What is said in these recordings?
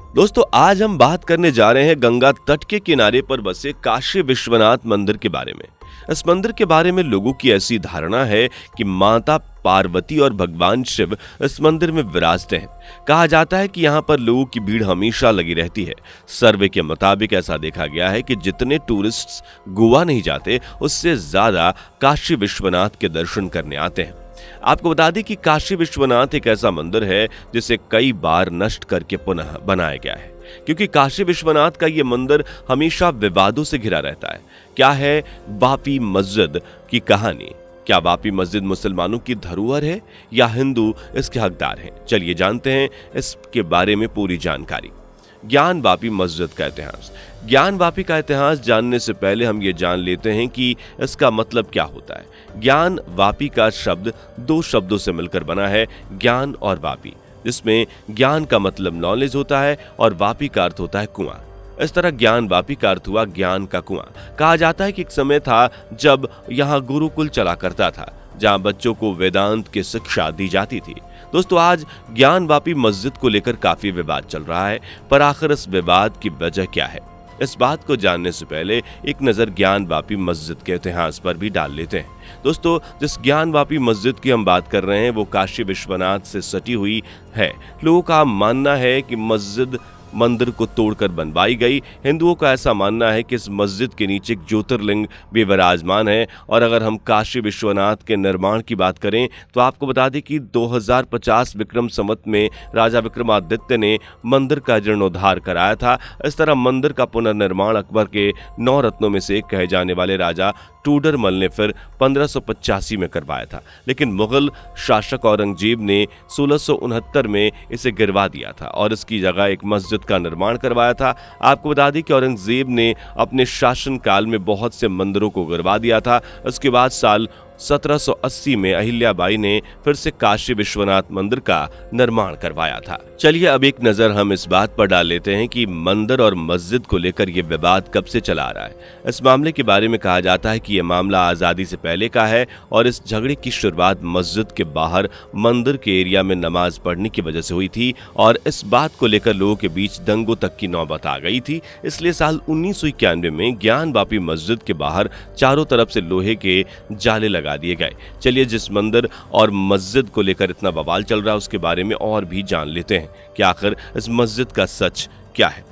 दोस्तों आज हम बात करने जा रहे हैं गंगा तट के किनारे पर बसे काशी विश्वनाथ मंदिर के बारे में। इस मंदिर के बारे में लोगों की ऐसी धारणा है कि माता पार्वती और भगवान शिव इस मंदिर में विराजते हैं। कहा जाता है कि यहाँ पर लोगों की भीड़ हमेशा लगी रहती है। सर्वे के मुताबिक ऐसा देखा गया है कि जितने टूरिस्ट्स गोवा नहीं जाते उससे ज्यादा काशी विश्वनाथ के दर्शन करने आते हैं। आपको बता दें कि काशी विश्वनाथ एक ऐसा मंदिर है जिसे कई बार नष्ट करके पुनः बनाया गया है, क्योंकि काशी विश्वनाथ का ये मंदिर हमेशा विवादों से घिरा रहता है। क्या है बाबरी मस्जिद की कहानी? क्या बाबरी मस्जिद मुसलमानों की धरोहर है या हिंदू इसके हकदार हैं? चलिए जानते हैं इसके बारे में पूरी जानकारी। ज्ञान वापी मस्जिद का इतिहास। ज्ञान वापी का इतिहास जानने से पहले हम ये जान लेते हैं कि इसका मतलब क्या होता है। ज्ञान वापी का शब्द दो शब्दों से मिलकर बना है, ज्ञान और वापी, जिसमें ज्ञान का मतलब नॉलेज होता है और वापी का अर्थ होता है कुआं। इस तरह ज्ञान वापी का अर्थ हुआ ज्ञान का कुआं। कहा जाता है कि एक समय था जब यहाँ गुरुकुल चला करता था, जहाँ बच्चों को वेदांत की शिक्षा दी जाती थी। दोस्तों आज ज्ञान वापी मस्जिद को लेकर काफी विवाद चल रहा है, पर आखिर इस विवाद की वजह क्या है? इस बात को जानने से पहले एक नजर ज्ञान वापी मस्जिद के इतिहास पर भी डाल लेते हैं। दोस्तों जिस ज्ञान वापी मस्जिद की हम बात कर रहे हैं वो काशी विश्वनाथ से सटी हुई है। लोगों का मानना है कि मस्जिद मंदिर को तोड़कर बनवाई गई। हिंदुओं का ऐसा मानना है कि इस मस्जिद के नीचे एक ज्योतिर्लिंग भी विराजमान है। और अगर हम काशी विश्वनाथ के निर्माण की बात करें तो आपको बता दें कि 2050 विक्रम संवत में राजा विक्रमादित्य ने मंदिर का जीर्णोद्धार कराया था। इस तरह मंदिर का पुनर्निर्माण अकबर के 9 रत्नों में से एक कहे जाने वाले राजा टूडरमल ने फिर 1585 में करवाया था, लेकिन मुगल शासक औरंगजेब ने 1669 में इसे गिरवा दिया था और इसकी जगह एक मस्जिद का निर्माण करवाया था। आपको बता दें कि औरंगजेब ने अपने शासनकाल में बहुत से मंदिरों को गिरवा दिया था। उसके बाद साल 1780 में अहिल्याबाई ने फिर से काशी विश्वनाथ मंदिर का निर्माण करवाया था। चलिए अब एक नजर हम इस बात पर डाल लेते हैं कि मंदिर और मस्जिद को लेकर यह विवाद कब से चला आ रहा है। इस मामले के बारे में कहा जाता है कि यह मामला आजादी से पहले का है और इस झगड़े की शुरुआत मस्जिद के बाहर मंदिर के एरिया में नमाज पढ़ने की वजह से हुई थी और इस बात को लेकर लोगों के बीच दंगों तक की नौबत आ गई थी। इसलिए साल 1991 में ज्ञान वापी मस्जिद के बाहर चारों तरफ से लोहे के जाले लगा दिए गए। चलिए जिस मंदिर और मस्जिद को लेकर इतना बवाल चल रहा है उसके बारे में और भी जान लेते हैं कि आखिर इस मस्जिद का सच क्या है।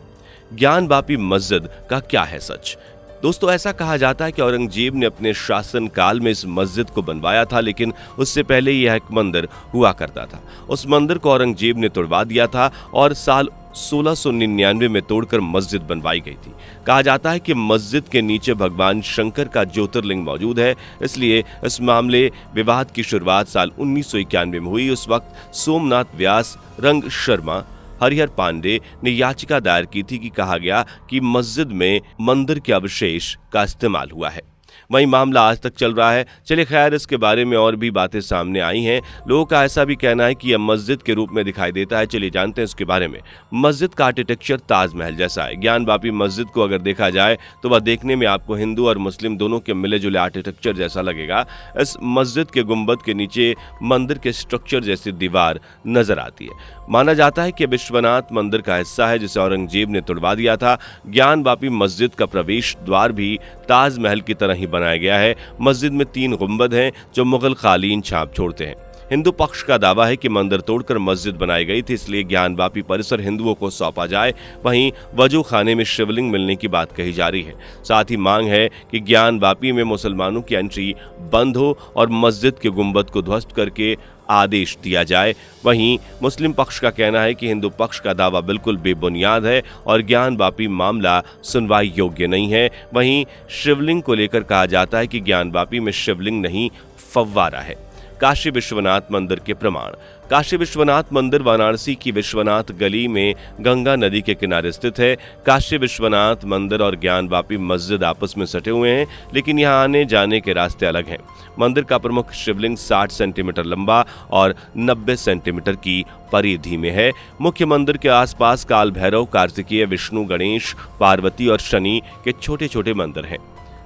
ज्ञान वापी मस्जिद का क्या है सच? दोस्तों ऐसा कहा जाता है कि औरंगजेब ने अपने शासन काल में इस मस्जिद को बनवाया था, लेकिन उससे पहले यह एक मंदिर हुआ करता था। उस मंदिर को औरंगजेब ने तोड़वा दिया था और साल 1699 में तोड़कर मस्जिद बनवाई गई थी। कहा जाता है कि मस्जिद के नीचे भगवान शंकर का ज्योतिर्लिंग मौजूद है, इसलिए इस मामले विवाद की शुरुआत साल 1991 में हुई। उस वक्त सोमनाथ व्यास, रंग शर्मा, हरिहर पांडे ने याचिका दायर की थी कि कहा गया कि मस्जिद में मंदिर के अवशेष का इस्तेमाल हुआ है। वही मामला आज तक चल रहा है। चलिए खैर इसके बारे में और भी बातें सामने आई हैं। लोगों का ऐसा भी कहना है कि यह मस्जिद के रूप में दिखाई देता है। चलिए जानते हैं इसके बारे में। मस्जिद का आर्किटेक्चर ताजमहल जैसा है। ज्ञान वापी मस्जिद को अगर देखा जाए तो वह देखने में आपको हिंदू और मुस्लिम दोनों के मिले जुले आर्किटेक्चर जैसा लगेगा। इस मस्जिद के गुंबद के नीचे मंदिर के स्ट्रक्चर जैसी दीवार नजर आती है। माना जाता है कि विश्वनाथ मंदिर का हिस्सा है जिसे औरंगजेब ने तोड़वा दिया था। ज्ञान वापी मस्जिद का प्रवेश द्वार भी ताजमहल की तरह ही बनाया गया है। मस्जिद में 3 गुंबद हैं जो मुगल कालीन छाप छोड़ते हैं। हिंदू पक्ष का दावा है कि मंदिर तोड़कर मस्जिद बनाई गई थी, इसलिए ज्ञान वापी परिसर हिंदुओं को सौंपा जाए। वहीं वजू खाने में शिवलिंग मिलने की बात कही जा रही है। साथ ही मांग है कि ज्ञान वापी में मुसलमानों की एंट्री बंद हो और मस्जिद के गुंबद को ध्वस्त करके आदेश दिया जाए। वहीं मुस्लिम पक्ष का कहना है कि हिंदू पक्ष का दावा बिल्कुल बेबुनियाद है और ज्ञान वापी मामला सुनवाई योग्य नहीं है। वहीं शिवलिंग को लेकर कहा जाता है कि ज्ञान वापी में शिवलिंग नहीं, फव्वारा है। काशी विश्वनाथ मंदिर के प्रमाण। काशी विश्वनाथ मंदिर वाराणसी की विश्वनाथ गली में गंगा नदी के किनारे स्थित है। काशी विश्वनाथ मंदिर और ज्ञान वापी मस्जिद आपस में सटे हुए हैं, लेकिन यहाँ आने जाने के रास्ते अलग हैं। मंदिर का प्रमुख शिवलिंग 60 सेंटीमीटर लंबा और 90 सेंटीमीटर की परिधि में है। मुख्य मंदिर के आसपास काल भैरव, कार्तिकेय, विष्णु, गणेश, पार्वती और शनि के छोटे छोटे मंदिर हैं।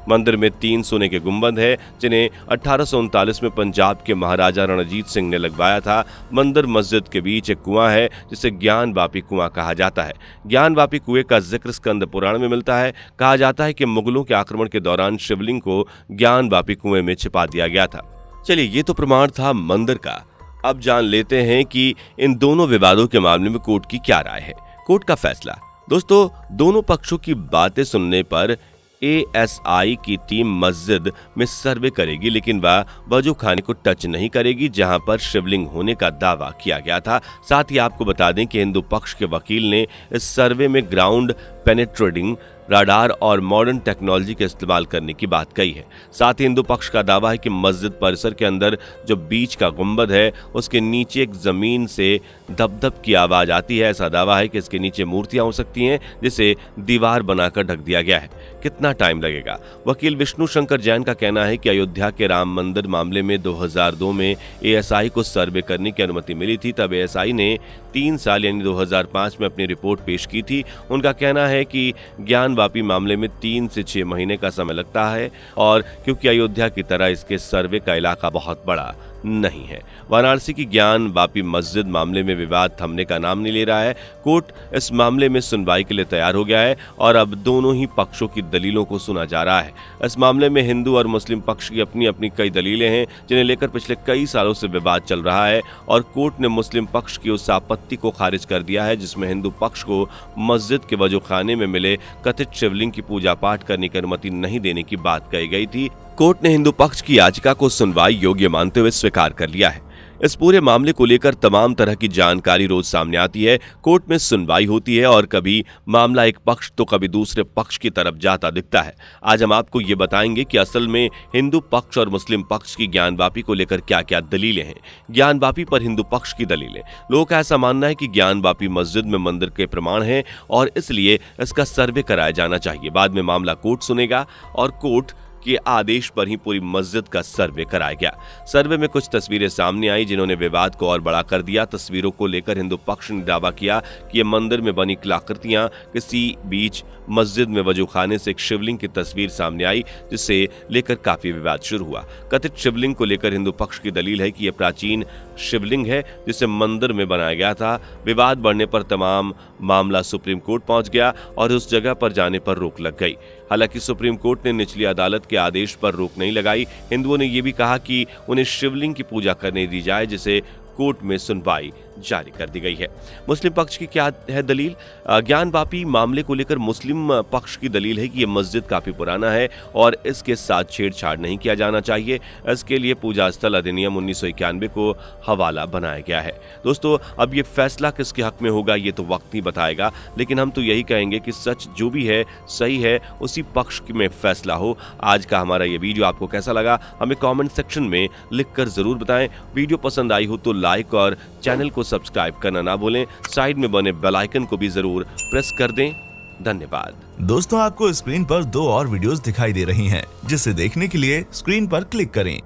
मंदिर में 3 सोने के गुंबद हैं, जिन्हें 1839 में पंजाब के महाराजा रणजीत सिंह ने लगवाया था। मंदिर मस्जिद के बीच एक कुआं है जिसे ज्ञान वापी कुआं कहा जाता है। ज्ञान वापी कुएं का जिक्र स्कंद पुराण में मिलता है। कहा जाता है कि मुगलों के आक्रमण के दौरान शिवलिंग को ज्ञान वापी कुएं में छिपा दिया गया था। चलिए, ये तो प्रमाण था मंदिर का। अब जान लेते हैं कि इन दोनों विवादों के मामले में कोर्ट की क्या राय है। कोर्ट का फैसला। दोस्तों, दोनों पक्षों की बातें सुनने पर ASI की टीम मस्जिद में सर्वे करेगी, लेकिन वह वजू खाने को टच नहीं करेगी जहां पर शिवलिंग होने का दावा किया गया था। साथ ही आपको बता दें कि हिंदू पक्ष के वकील ने इस सर्वे में ग्राउंड पेनेट्रेटिंग राडार और मॉडर्न टेक्नोलॉजी के इस्तेमाल करने की बात कही है। साथ ही हिंदू पक्ष का दावा है कि मस्जिद परिसर के अंदर जो बीच का गुंबद है उसके नीचे एक जमीन से धप-धप की आवाज आती है। ऐसा दावा है कि इसके नीचे मूर्तियां हो सकती हैं जिसे दीवार बनाकर ढक दिया गया है। कितना टाइम लगेगा? वकील विष्णु शंकर जैन का कहना है कि अयोध्या के राम मंदिर मामले में 2002 में ASI को सर्वे करने की अनुमति मिली थी। तब ASI ने 3 साल यानी 2005 में अपनी रिपोर्ट पेश की थी। उनका कहना है कि ज्ञान वापी मामले में 3 से 6 महीने का समय लगता है, और क्योंकि अयोध्या की तरह इसके सर्वे का इलाका बहुत बड़ा नहीं है। वाराणसी की ज्ञान वापी मस्जिद मामले में विवाद थमने का नाम नहीं ले रहा है। कोर्ट इस मामले में सुनवाई के लिए तैयार हो गया है और अब दोनों ही पक्षों की दलीलों को सुना जा रहा है। इस मामले में हिंदू और मुस्लिम पक्ष की अपनी अपनी कई दलीलें हैं जिन्हें लेकर पिछले कई सालों से विवाद चल रहा है, और कोर्ट ने मुस्लिम पक्ष की उस आपत्ति को खारिज कर दिया है जिसमें हिंदू पक्ष को मस्जिद के वजूखाने में मिले कथित शिवलिंग की पूजा पाठ करने की अनुमति नहीं देने की बात कही गई थी। कोर्ट ने हिंदू पक्ष की याचिका को सुनवाई योग्य मानते हुए स्वीकार कर लिया है। इस पूरे मामले को लेकर तमाम तरह की जानकारी रोज सामने आती है। कोर्ट में सुनवाई होती है और कभी मामला एक पक्ष तो कभी दूसरे पक्ष की तरफ जाता दिखता है। आज हम आपको ये बताएंगे कि असल में हिंदू पक्ष और मुस्लिम पक्ष की ज्ञान वापी को लेकर क्या क्या दलीलें हैं। ज्ञान वापी पर हिंदू पक्ष की दलीलें। लोगों का ऐसा मानना है कि ज्ञान वापी मस्जिद में मंदिर के प्रमाण हैं और इसलिए इसका सर्वे कराया जाना चाहिए। बाद में मामला कोर्ट सुनेगा और कोर्ट के आदेश पर ही पूरी मस्जिद का सर्वे कराया गया। सर्वे में कुछ तस्वीरें सामने आई जिन्होंने विवाद को और बड़ा कर दिया। तस्वीरों को लेकर हिंदू पक्ष ने दावा किया कि ये मंदिर में बनी कलाकृतियां किसी बीच मस्जिद में वजूखाने से एक शिवलिंग की तस्वीर सामने आई, जिससे लेकर काफी विवाद शुरू हुआ। कथित शिवलिंग को लेकर हिंदू पक्ष की दलील है कि यह प्राचीन शिवलिंग है जिसे मंदिर में बनाया गया था। विवाद बढ़ने पर तमाम मामला सुप्रीम कोर्ट पहुंच गया और उस जगह पर जाने पर रोक लग गई। हालांकि सुप्रीम कोर्ट ने निचली अदालत के आदेश पर रोक नहीं लगाई। हिंदुओं ने यह भी कहा कि उन्हें शिवलिंग की पूजा करने दी जाए, जिसे कोर्ट में सुनवाई जारी कर दी गई है। मुस्लिम पक्ष की क्या है दलील? ज्ञान वापी मामले को लेकर मुस्लिम पक्ष की दलील है कि यह मस्जिद काफी पुराना है और इसके साथ छेड़छाड़ नहीं किया जाना चाहिए। इसके लिए पूजा स्थल अधिनियम 1991 को हवाला बनाया गया है। दोस्तों, अब ये फैसला किसके हक में होगा ये तो वक्त ही बताएगा, लेकिन हम तो यही कहेंगे कि सच जो भी है सही है, उसी पक्ष में फैसला हो। आज का हमारा ये वीडियो आपको कैसा लगा हमें कमेंट सेक्शन में लिखकर जरूर बताएं। वीडियो पसंद आई हो तो लाइक और चैनल को सब्सक्राइब करना ना भूलें। साइड में बने बेल आइकन को भी जरूर प्रेस कर दें। धन्यवाद। दोस्तों, आपको स्क्रीन पर 2 और वीडियोस दिखाई दे रही हैं, जिसे देखने के लिए स्क्रीन पर क्लिक करें।